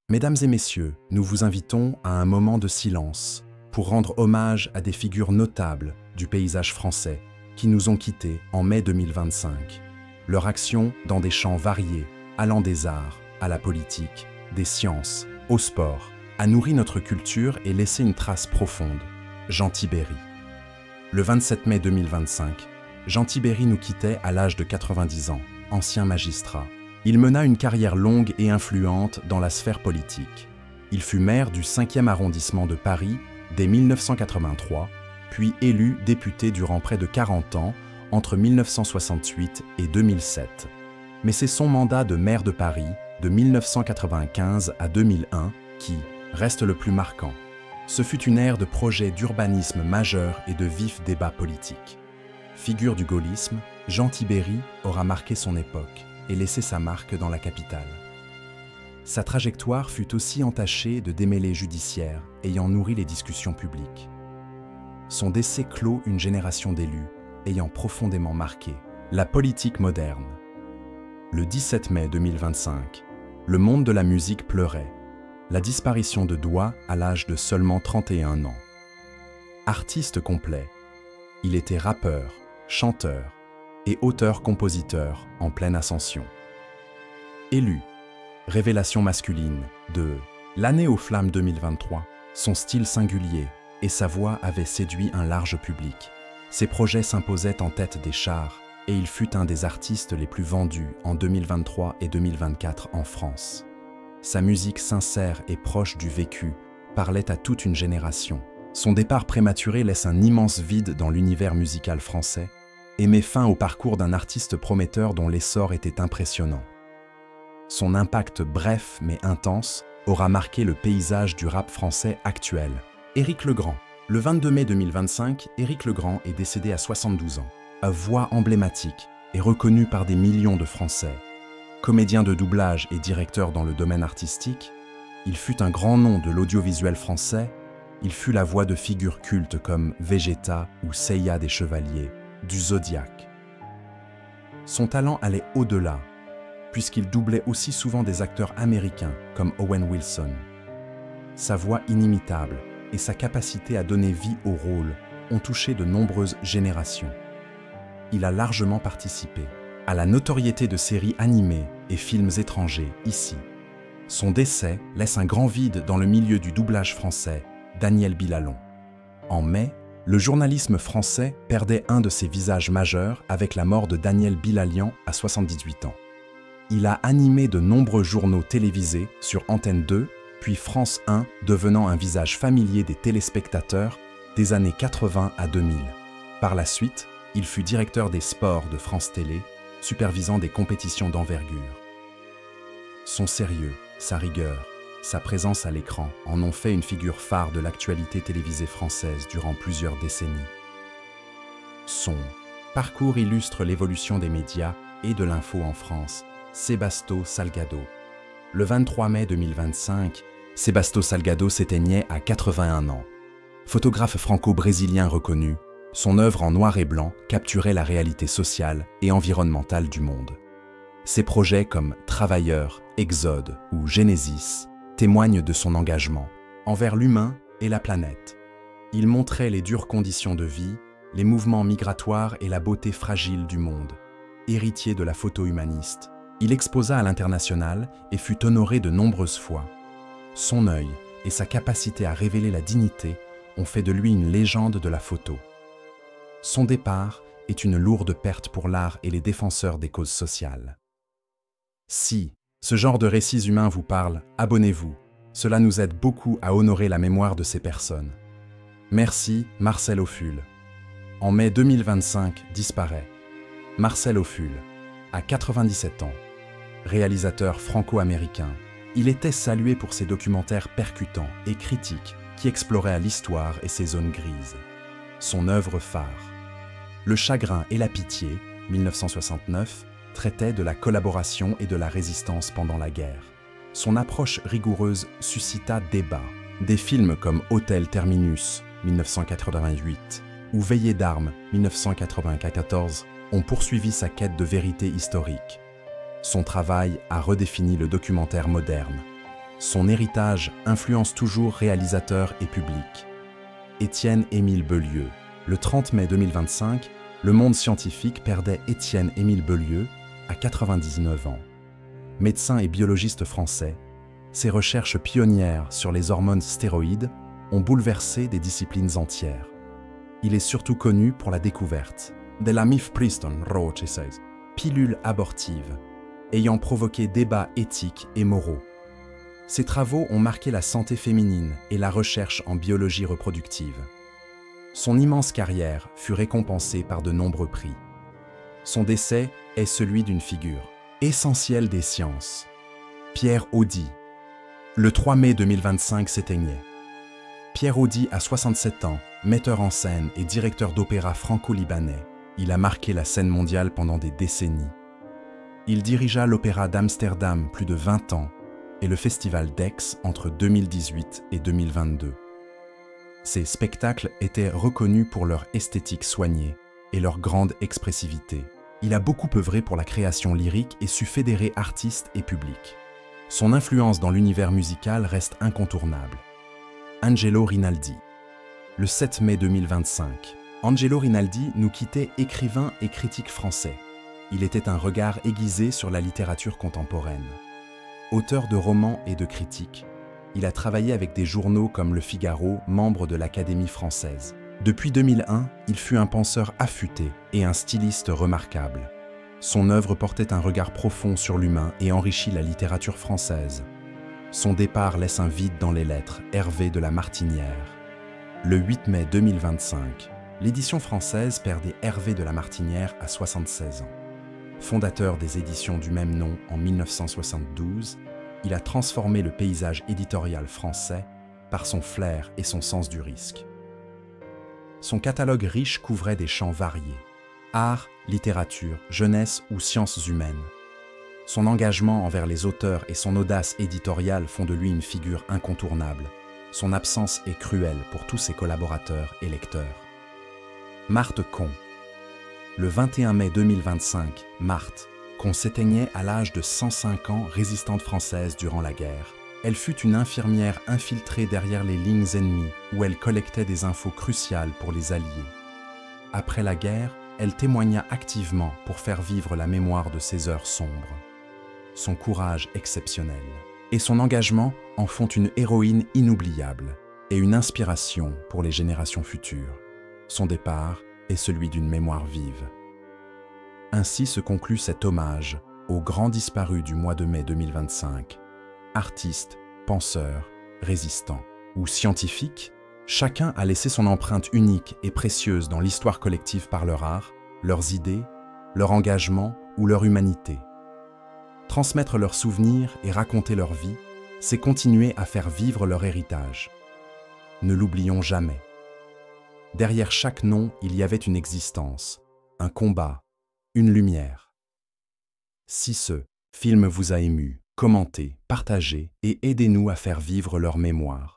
Mesdames et messieurs, nous vous invitons à un moment de silence pour rendre hommage à des figures notables du paysage français qui nous ont quittés en mai 2025. Leur action dans des champs variés, allant des arts à la politique, des sciences, au sport, a nourri notre culture et laissé une trace profonde. Jean Tibéri. Le 27 mai 2025, Jean Tibéri nous quittait à l'âge de 90 ans, ancien magistrat. Il mena une carrière longue et influente dans la sphère politique. Il fut maire du 5e arrondissement de Paris dès 1983, puis élu député durant près de 40 ans, entre 1968 et 2007. Mais c'est son mandat de maire de Paris, de 1995 à 2001, qui reste le plus marquant. Ce fut une ère de projets d'urbanisme majeurs et de vifs débats politiques. Figure du gaullisme, Jean Tibéri aura marqué son époque et laissé sa marque dans la capitale. Sa trajectoire fut aussi entachée de démêlés judiciaires ayant nourri les discussions publiques. Son décès clôt une génération d'élus ayant profondément marqué la politique moderne. Le 17 mai 2025, le monde de la musique pleurait la disparition de Doigt à l'âge de seulement 31 ans. Artiste complet, il était rappeur, chanteur et auteur-compositeur en pleine ascension. Élu, révélation masculine de l'année aux flammes 2023, son style singulier et sa voix avaient séduit un large public. Ses projets s'imposaient en tête des charts et il fut un des artistes les plus vendus en 2023 et 2024 en France. Sa musique sincère et proche du vécu parlait à toute une génération. Son départ prématuré laisse un immense vide dans l'univers musical français et met fin au parcours d'un artiste prometteur dont l'essor était impressionnant. Son impact bref mais intense aura marqué le paysage du rap français actuel. Éric Legrand. Le 22 mai 2025, Éric Legrand est décédé à 72 ans. À voix emblématique et reconnue par des millions de Français. Comédien de doublage et directeur dans le domaine artistique, il fut un grand nom de l'audiovisuel français. Il fut la voix de figures cultes comme Vegeta ou Seiya des Chevaliers, du Zodiac. Son talent allait au-delà, puisqu'il doublait aussi souvent des acteurs américains comme Owen Wilson. Sa voix inimitable et sa capacité à donner vie au rôle ont touché de nombreuses générations. Il a largement participé à la notoriété de séries animées et films étrangers ici. Son décès laisse un grand vide dans le milieu du doublage français, Daniel Bilalon. En mai, le journalisme français perdait un de ses visages majeurs avec la mort de Daniel Bilalian à 78 ans. Il a animé de nombreux journaux télévisés sur Antenne 2, puis France 1, devenant un visage familier des téléspectateurs des années 80 à 2000. Par la suite, il fut directeur des sports de France Télé, supervisant des compétitions d'envergure. Son sérieux, sa rigueur, sa présence à l'écran en ont fait une figure phare de l'actualité télévisée française durant plusieurs décennies. Son parcours illustre l'évolution des médias et de l'info en France. Sebasto Salgado. Le 23 mai 2025, Sebasto Salgado s'éteignait à 81 ans. Photographe franco-brésilien reconnu, son œuvre en noir et blanc capturait la réalité sociale et environnementale du monde. Ses projets comme Travailleurs, Exode ou Genesis témoignent de son engagement envers l'humain et la planète. Il montrait les dures conditions de vie, les mouvements migratoires et la beauté fragile du monde. Héritier de la photo humaniste, il exposa à l'international et fut honoré de nombreuses fois. Son œil et sa capacité à révéler la dignité ont fait de lui une légende de la photo. Son départ est une lourde perte pour l'art et les défenseurs des causes sociales. Si ce genre de récits humains vous parle, abonnez-vous. Cela nous aide beaucoup à honorer la mémoire de ces personnes. Merci, Marcel Ophule. En mai 2025, disparaît. Marcel Ophule, à 97 ans. Réalisateur franco-américain, il était salué pour ses documentaires percutants et critiques qui exploraient l'histoire et ses zones grises. Son œuvre phare, Le chagrin et la pitié, 1969, traitait de la collaboration et de la résistance pendant la guerre. Son approche rigoureuse suscita débat. Des films comme Hôtel Terminus, 1988, ou Veillée d'armes, 1994, ont poursuivi sa quête de vérité historique. Son travail a redéfini le documentaire moderne. Son héritage influence toujours réalisateurs et public. Étienne-Émile Beulieu. Le 30 mai 2025, le monde scientifique perdait Étienne-Émile Beulieu à 99 ans. Médecin et biologiste français, ses recherches pionnières sur les hormones stéroïdes ont bouleversé des disciplines entières. Il est surtout connu pour la découverte de la mifepristone rocheseis, pilule abortive, ayant provoqué débats éthiques et moraux. Ses travaux ont marqué la santé féminine et la recherche en biologie reproductive. Son immense carrière fut récompensée par de nombreux prix. Son décès est celui d'une figure essentielle des sciences. Pierre Audy. Le 3 mai 2025 s'éteignait. Pierre Audy a 67 ans, metteur en scène et directeur d'opéra franco-libanais. Il a marqué la scène mondiale pendant des décennies. Il dirigea l'Opéra d'Amsterdam plus de 20 ans et le Festival d'Aix entre 2018 et 2022. Ces spectacles étaient reconnus pour leur esthétique soignée et leur grande expressivité. Il a beaucoup œuvré pour la création lyrique et su fédérer artistes et publics. Son influence dans l'univers musical reste incontournable. Angelo Rinaldi. Le 7 mai 2025, Angelo Rinaldi nous quittait, écrivain et critique français. Il était un regard aiguisé sur la littérature contemporaine. Auteur de romans et de critiques, il a travaillé avec des journaux comme Le Figaro, membre de l'Académie française. Depuis 2001, il fut un penseur affûté et un styliste remarquable. Son œuvre portait un regard profond sur l'humain et enrichit la littérature française. Son départ laisse un vide dans les lettres, Hervé de la Martinière. Le 8 mai 2025, l'édition française perdait Hervé de la Martinière à 76 ans. Fondateur des éditions du même nom en 1972, il a transformé le paysage éditorial français par son flair et son sens du risque. Son catalogue riche couvrait des champs variés: art, littérature, jeunesse ou sciences humaines. Son engagement envers les auteurs et son audace éditoriale font de lui une figure incontournable. Son absence est cruelle pour tous ses collaborateurs et lecteurs. Marthe Con. Le 21 mai 2025, Marthe Con s'éteignait à l'âge de 105 ans, résistante française durant la guerre. Elle fut une infirmière infiltrée derrière les lignes ennemies où elle collectait des infos cruciales pour les Alliés. Après la guerre, elle témoigna activement pour faire vivre la mémoire de ces heures sombres. Son courage exceptionnel et son engagement en font une héroïne inoubliable et une inspiration pour les générations futures. Son départ est celui d'une mémoire vive. Ainsi se conclut cet hommage aux grands disparus du mois de mai 2025. Artistes, penseurs, résistants ou scientifiques, chacun a laissé son empreinte unique et précieuse dans l'histoire collective par leur art, leurs idées, leur engagement ou leur humanité. Transmettre leurs souvenirs et raconter leur vie, c'est continuer à faire vivre leur héritage. Ne l'oublions jamais. Derrière chaque nom, il y avait une existence, un combat, une lumière. Si ce film vous a ému, commentez, partagez et aidez-nous à faire vivre leur mémoire.